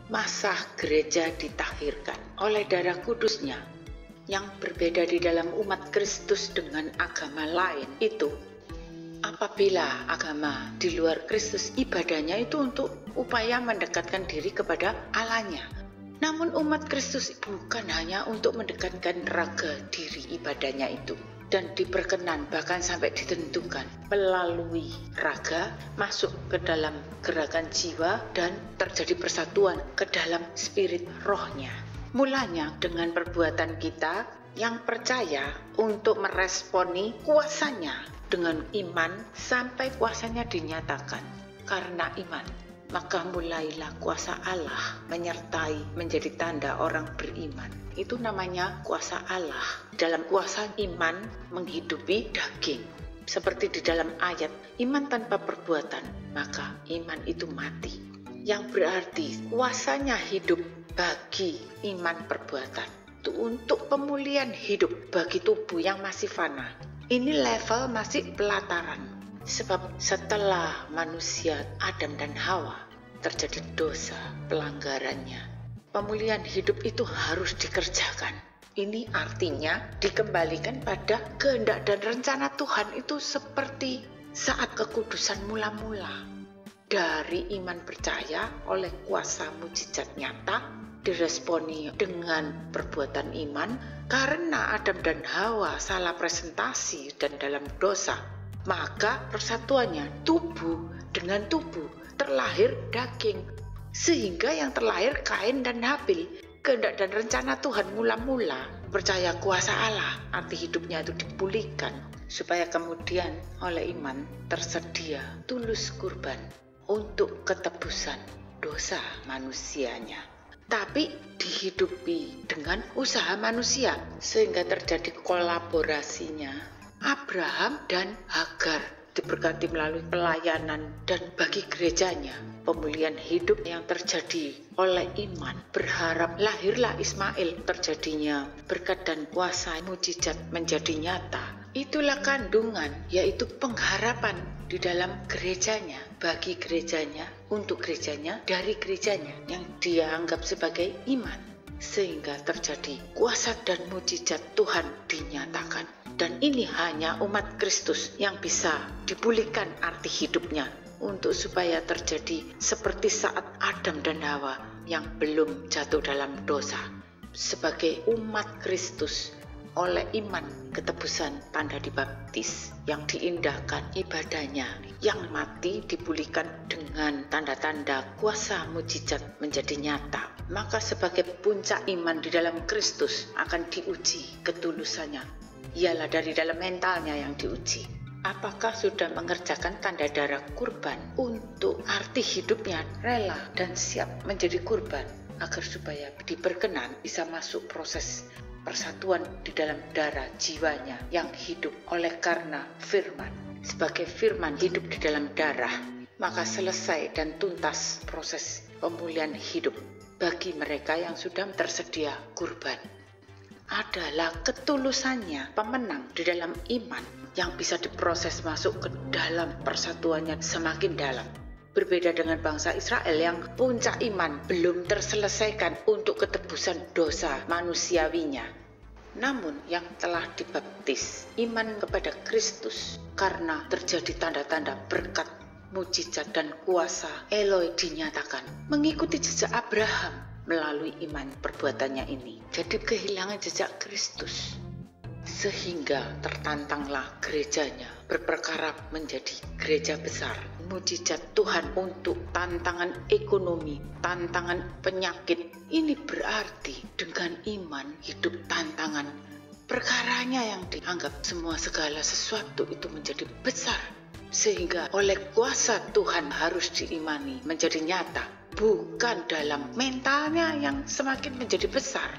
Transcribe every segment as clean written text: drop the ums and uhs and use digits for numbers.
masa gereja ditahirkan oleh darah kudusnya. Yang berbeda di dalam umat Kristus dengan agama lain itu, apabila agama di luar Kristus ibadahnya itu untuk upaya mendekatkan diri kepada Allahnya. Namun umat Kristus bukan hanya untuk mendekatkan raga diri ibadahnya itu, dan diperkenan bahkan sampai ditentukan melalui raga masuk ke dalam gerakan jiwa dan terjadi persatuan ke dalam spirit rohnya. Mulanya dengan perbuatan kita yang percaya untuk meresponi kuasanya dengan iman sampai kuasanya dinyatakan. Karena iman, maka mulailah kuasa Allah menyertai menjadi tanda orang beriman. Itu namanya kuasa Allah. Dalam kuasa iman menghidupi daging. Seperti di dalam ayat, iman tanpa perbuatan, maka iman itu mati. Yang berarti kuasanya hidup bagi iman perbuatan. Itu untuk pemulihan hidup bagi tubuh yang masih fana. Ini level masih pelataran. Sebab setelah manusia Adam dan Hawa terjadi dosa pelanggarannya, pemulihan hidup itu harus dikerjakan. Ini artinya dikembalikan pada kehendak dan rencana Tuhan itu seperti saat kekudusan mula-mula. Dari iman percaya oleh kuasa mujizat nyata diresponi dengan perbuatan iman karena Adam dan Hawa salah presentasi dan dalam dosa. Maka persatuannya tubuh dengan tubuh terlahir daging, sehingga yang terlahir Kain dan Habil. Kehendak dan rencana Tuhan mula-mula percaya kuasa Allah, arti hidupnya itu dipulihkan supaya kemudian oleh iman tersedia tulus kurban untuk ketebusan dosa manusianya, tapi dihidupi dengan usaha manusia sehingga terjadi kolaborasinya Abraham dan Hagar diberkati melalui pelayanan dan bagi gerejanya pemulihan hidup yang terjadi oleh iman. Berharap lahirlah Ismail, terjadinya berkat dan kuasa mujizat menjadi nyata. Itulah kandungan, yaitu pengharapan di dalam gerejanya, bagi gerejanya, untuk gerejanya, dari gerejanya yang dia anggap sebagai iman. Sehingga terjadi kuasa dan mujizat Tuhan dinyatakan. Dan ini hanya umat Kristus yang bisa dipulihkan arti hidupnya untuk supaya terjadi seperti saat Adam dan Hawa yang belum jatuh dalam dosa. Sebagai umat Kristus oleh iman ketebusan tanda dibaptis yang diindahkan ibadahnya, yang mati dipulihkan dengan tanda-tanda kuasa mujizat menjadi nyata. Maka sebagai puncak iman di dalam Kristus akan diuji ketulusannya. Ialah dari dalam mentalnya yang diuji. Apakah sudah mengerjakan tanda darah kurban untuk arti hidupnya rela dan siap menjadi kurban agar supaya diperkenan bisa masuk proses persatuan di dalam darah jiwanya yang hidup oleh karena firman. Sebagai firman hidup di dalam darah, maka selesai dan tuntas proses pemulihan hidup bagi mereka yang sudah tersedia kurban. Adalah ketulusannya pemenang di dalam iman yang bisa diproses masuk ke dalam persatuannya semakin dalam. Berbeda dengan bangsa Israel yang puncak iman belum terselesaikan untuk ketebusan dosa manusiawinya. Namun yang telah dibaptis iman kepada Kristus karena terjadi tanda-tanda berkat, mujizat dan kuasa Eloi dinyatakan mengikuti jejak Abraham melalui iman perbuatannya ini. Jadi kehilangan jejak Kristus. Sehingga tertantanglah gerejanya berperkara menjadi gereja besar. Mujizat Tuhan untuk tantangan ekonomi, tantangan penyakit. Ini berarti dengan iman hidup tantangan. Perkaranya yang dianggap semua segala sesuatu itu menjadi besar. Sehingga oleh kuasa Tuhan harus diimani menjadi nyata. Bukan dalam mentalnya yang semakin menjadi besar.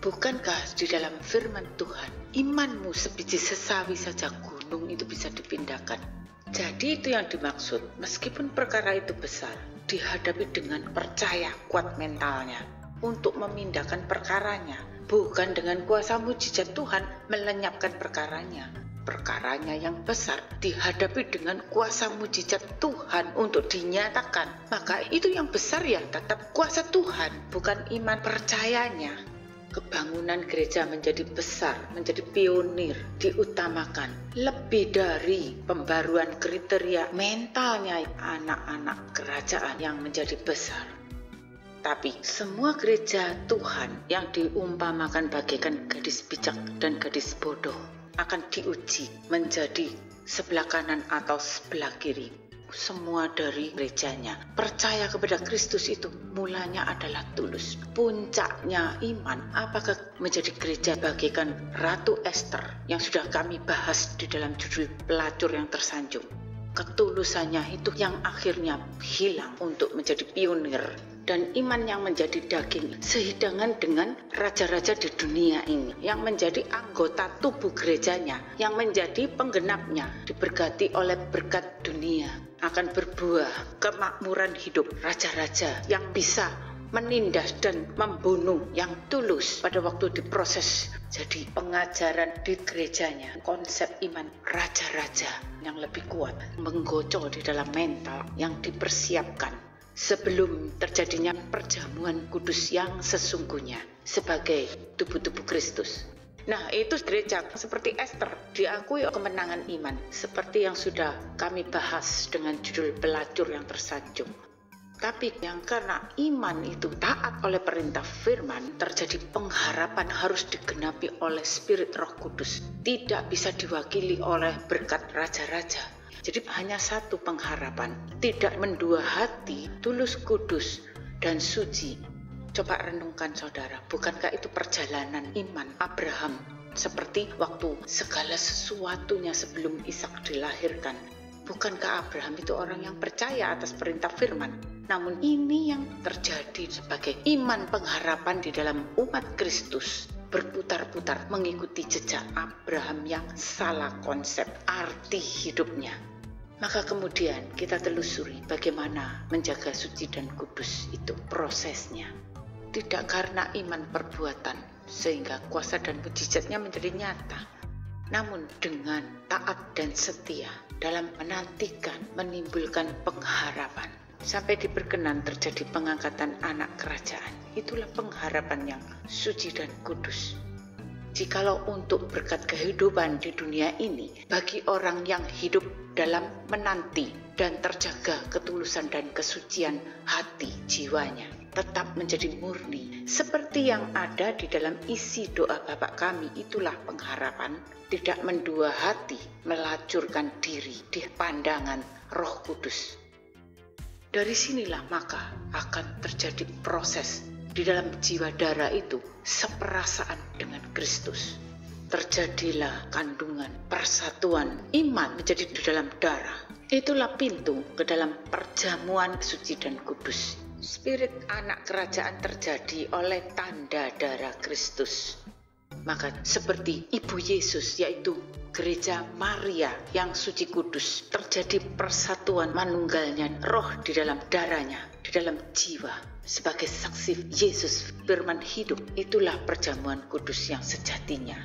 Bukankah di dalam firman Tuhan, imanmu sebiji sesawi saja gunung itu bisa dipindahkan. Jadi itu yang dimaksud, meskipun perkara itu besar, dihadapi dengan percaya kuat mentalnya untuk memindahkan perkaranya. Bukan dengan kuasa mujizat Tuhan melenyapkan perkaranya. perkaranya yang besar dihadapi dengan kuasa mujizat Tuhan untuk dinyatakan, maka itu yang besar ya tetap kuasa Tuhan, bukan iman percayanya. Kebangunan gereja menjadi besar, menjadi pionir, diutamakan lebih dari pembaruan kriteria mentalnya anak-anak kerajaan yang menjadi besar. Tapi semua gereja Tuhan yang diumpamakan bagaikan gadis bijak dan gadis bodoh akan diuji menjadi sebelah kanan atau sebelah kiri. Semua dari gerejanya percaya kepada Kristus itu mulanya adalah tulus. Puncaknya iman apakah menjadi gereja bagaikan Ratu Esther yang sudah kami bahas di dalam judul Pelacur yang Tersanjung. Ketulusannya itu yang akhirnya hilang untuk menjadi pionir, dan iman yang menjadi daging sehidangan dengan raja-raja di dunia ini yang menjadi anggota tubuh gerejanya, yang menjadi penggenapnya, diberkati oleh berkat dunia, akan berbuah kemakmuran hidup raja-raja yang bisa menindas dan membunuh yang tulus pada waktu diproses. Jadi pengajaran di gerejanya, konsep iman raja-raja yang lebih kuat, menggocol di dalam mental yang dipersiapkan sebelum terjadinya perjamuan kudus yang sesungguhnya sebagai tubuh-tubuh Kristus. Nah, itu gereja seperti Esther diakui kemenangan iman seperti yang sudah kami bahas dengan judul Pelacur yang Tersanjung. Tapi yang karena iman itu taat oleh perintah firman, terjadi pengharapan harus digenapi oleh Spirit Roh Kudus. Tidak bisa diwakili oleh berkat raja-raja. Jadi hanya satu pengharapan, tidak mendua hati, tulus, kudus, dan suci. Coba renungkan saudara, bukankah itu perjalanan iman Abraham? Seperti waktu segala sesuatunya sebelum Ishak dilahirkan. Bukankah Abraham itu orang yang percaya atas perintah firman? Namun ini yang terjadi sebagai iman pengharapan di dalam umat Kristus. Berputar-putar mengikuti jejak Abraham yang salah konsep arti hidupnya. Maka kemudian kita telusuri bagaimana menjaga suci dan kudus itu prosesnya. Tidak karena iman perbuatan sehingga kuasa dan mujizatnya menjadi nyata, namun dengan taat dan setia dalam menantikan, menimbulkan pengharapan sampai diperkenan terjadi pengangkatan anak kerajaan. Itulah pengharapan yang suci dan kudus. Jikalau untuk berkat kehidupan di dunia ini, bagi orang yang hidup dalam menanti dan terjaga ketulusan dan kesucian hati jiwanya, tetap menjadi murni, seperti yang ada di dalam isi doa Bapa kami, itulah pengharapan, tidak mendua hati, melacurkan diri di pandangan Roh Kudus. Dari sinilah maka akan terjadi proses di dalam jiwa darah itu seperasaan dengan Kristus. Terjadilah kandungan, persatuan, iman menjadi di dalam darah. Itulah pintu ke dalam perjamuan suci dan kudus. Spirit anak kerajaan terjadi oleh tanda darah Kristus. Maka seperti Ibu Yesus, yaitu Gereja Maria yang suci kudus, terjadi persatuan manunggalnya roh di dalam darahnya, di dalam jiwa. Sebagai saksi Yesus firman hidup, itulah perjamuan kudus yang sejatinya.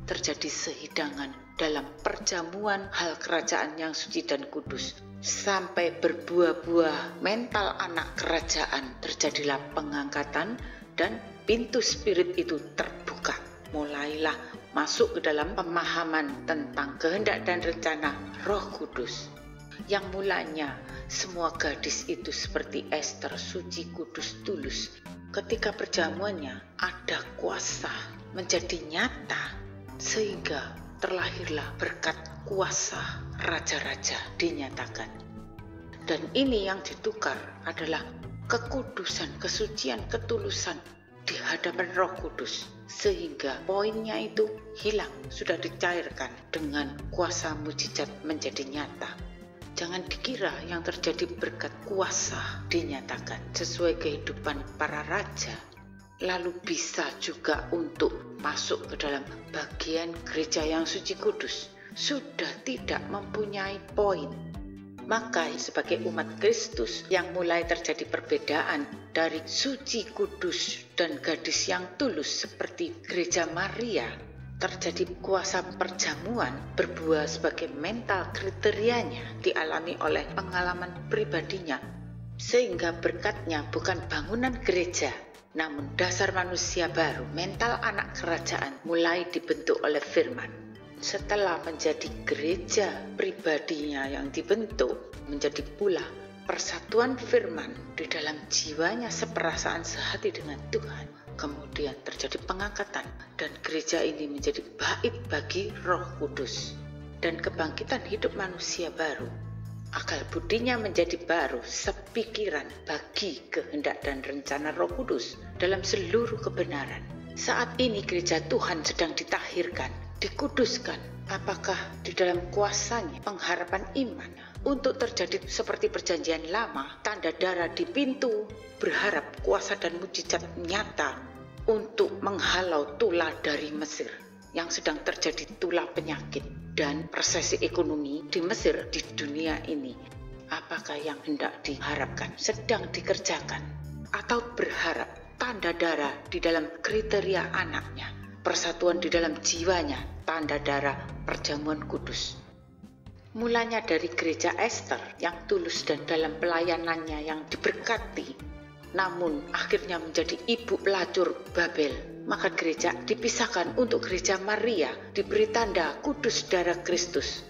Terjadi sehidangan dalam perjamuan hal kerajaan yang suci dan kudus. Sampai berbuah-buah mental anak kerajaan, terjadilah pengangkatan dan pintu spirit itu terbuka. Mulailah masuk ke dalam pemahaman tentang kehendak dan rencana Roh Kudus. Yang mulanya semua gadis itu seperti Esther, suci, kudus, tulus. Ketika perjamuannya ada kuasa menjadi nyata, sehingga terlahirlah berkat kuasa raja-raja dinyatakan. Dan ini yang ditukar adalah kekudusan, kesucian, ketulusan di hadapan Roh Kudus, sehingga poinnya itu hilang, sudah dicairkan dengan kuasa mujizat menjadi nyata. Jangan dikira yang terjadi berkat kuasa dinyatakan sesuai kehidupan para raja, lalu bisa juga untuk masuk ke dalam bagian gereja yang suci kudus, sudah tidak mempunyai poin. Maka sebagai umat Kristus yang mulai terjadi perbedaan dari suci, kudus, dan gadis yang tulus seperti Gereja Maria, terjadi kuasa perjamuan berbuah sebagai mental kriterianya dialami oleh pengalaman pribadinya, sehingga berkatnya bukan bangunan gereja, namun dasar manusia baru, mental anak kerajaan mulai dibentuk oleh firman. Setelah menjadi gereja pribadinya yang dibentuk, menjadi pula persatuan firman di dalam jiwanya seperasaan sehati dengan Tuhan. Kemudian terjadi pengangkatan dan gereja ini menjadi bait bagi Roh Kudus dan kebangkitan hidup manusia baru. Akal budinya menjadi baru, sepikiran bagi kehendak dan rencana Roh Kudus dalam seluruh kebenaran. Saat ini gereja Tuhan sedang ditahirkan, dikuduskan. Apakah di dalam kuasanya pengharapan iman untuk terjadi seperti perjanjian lama, tanda darah di pintu, berharap kuasa dan mujizat nyata untuk menghalau tulah dari Mesir yang sedang terjadi tulah penyakit dan resesi ekonomi di Mesir di dunia ini. Apakah yang hendak diharapkan sedang dikerjakan atau berharap tanda darah di dalam kriteria anaknya, persatuan di dalam jiwanya, tanda darah perjamuan kudus. Mulanya dari gereja Esther yang tulus dan dalam pelayanannya yang diberkati, namun akhirnya menjadi ibu pelacur Babel. Maka gereja dipisahkan untuk gereja Maria, diberi tanda kudus darah Kristus.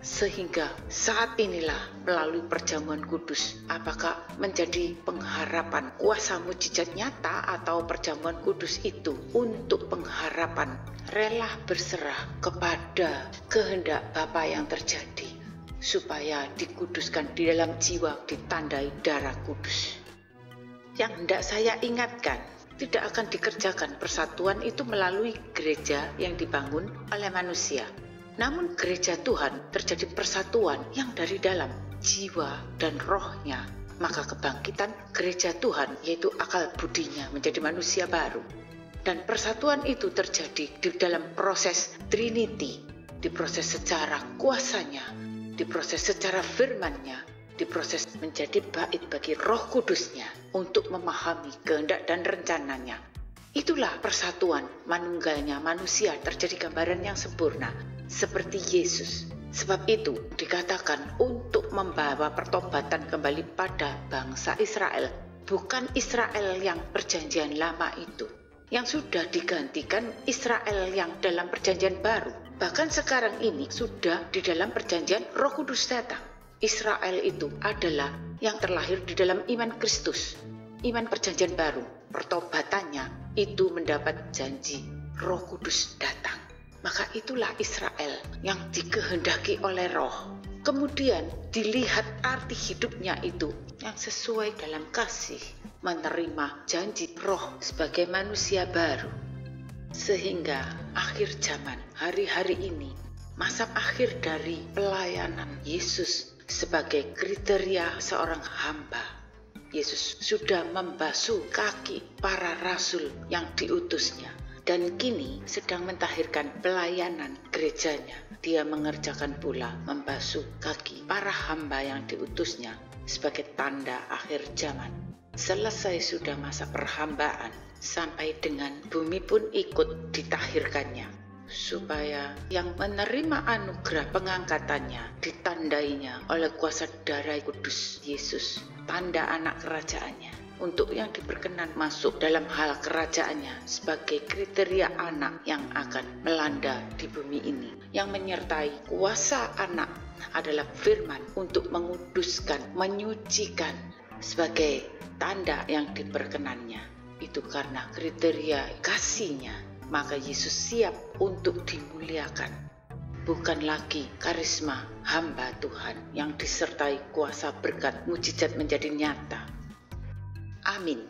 Sehingga saat inilah melalui perjamuan kudus, apakah menjadi pengharapan kuasa mujizat nyata atau perjamuan kudus itu untuk pengharapan rela berserah kepada kehendak Bapa yang terjadi, supaya dikuduskan di dalam jiwa ditandai darah kudus. Yang hendak saya ingatkan, tidak akan dikerjakan persatuan itu melalui gereja yang dibangun oleh manusia. Namun gereja Tuhan terjadi persatuan yang dari dalam jiwa dan rohnya. Maka kebangkitan gereja Tuhan, yaitu akal budinya menjadi manusia baru. Dan persatuan itu terjadi di dalam proses Trinity, di proses secara kuasanya, di proses secara firmannya, di proses menjadi bait bagi Roh Kudusnya untuk memahami kehendak dan rencananya. Itulah persatuan manunggalnya manusia terjadi gambaran yang sempurna seperti Yesus. Sebab itu dikatakan untuk membawa pertobatan kembali pada bangsa Israel, bukan Israel yang perjanjian lama itu, yang sudah digantikan Israel yang dalam perjanjian baru. Bahkan sekarang ini sudah di dalam perjanjian Roh Kudus datang. Israel itu adalah yang terlahir di dalam iman Kristus, iman perjanjian baru. Pertobatannya itu mendapat janji Roh Kudus datang. Maka itulah Israel yang dikehendaki oleh Roh. Kemudian dilihat arti hidupnya itu yang sesuai dalam kasih, menerima janji Roh sebagai manusia baru. Sehingga akhir zaman, hari-hari ini, masa akhir dari pelayanan Yesus sebagai kriteria seorang hamba. Yesus sudah membasuh kaki para rasul yang diutusnya, dan kini sedang mentahirkan pelayanan gerejanya. Dia mengerjakan pula membasuh kaki para hamba yang diutusnya sebagai tanda akhir zaman. Selesai sudah masa perhambaan, sampai dengan bumi pun ikut ditahirkannya, supaya yang menerima anugerah pengangkatannya ditandainya oleh kuasa darah kudus Yesus, tanda anak kerajaannya. Untuk yang diperkenan masuk dalam hal kerajaannya sebagai kriteria anak yang akan melanda di bumi ini. Yang menyertai kuasa anak adalah firman untuk menguduskan, menyucikan sebagai tanda yang diperkenannya. Itu karena kriteria kasihnya, maka Yesus siap untuk dimuliakan. Bukan lagi karisma hamba Tuhan yang disertai kuasa berkat mujizat menjadi nyata. Amin.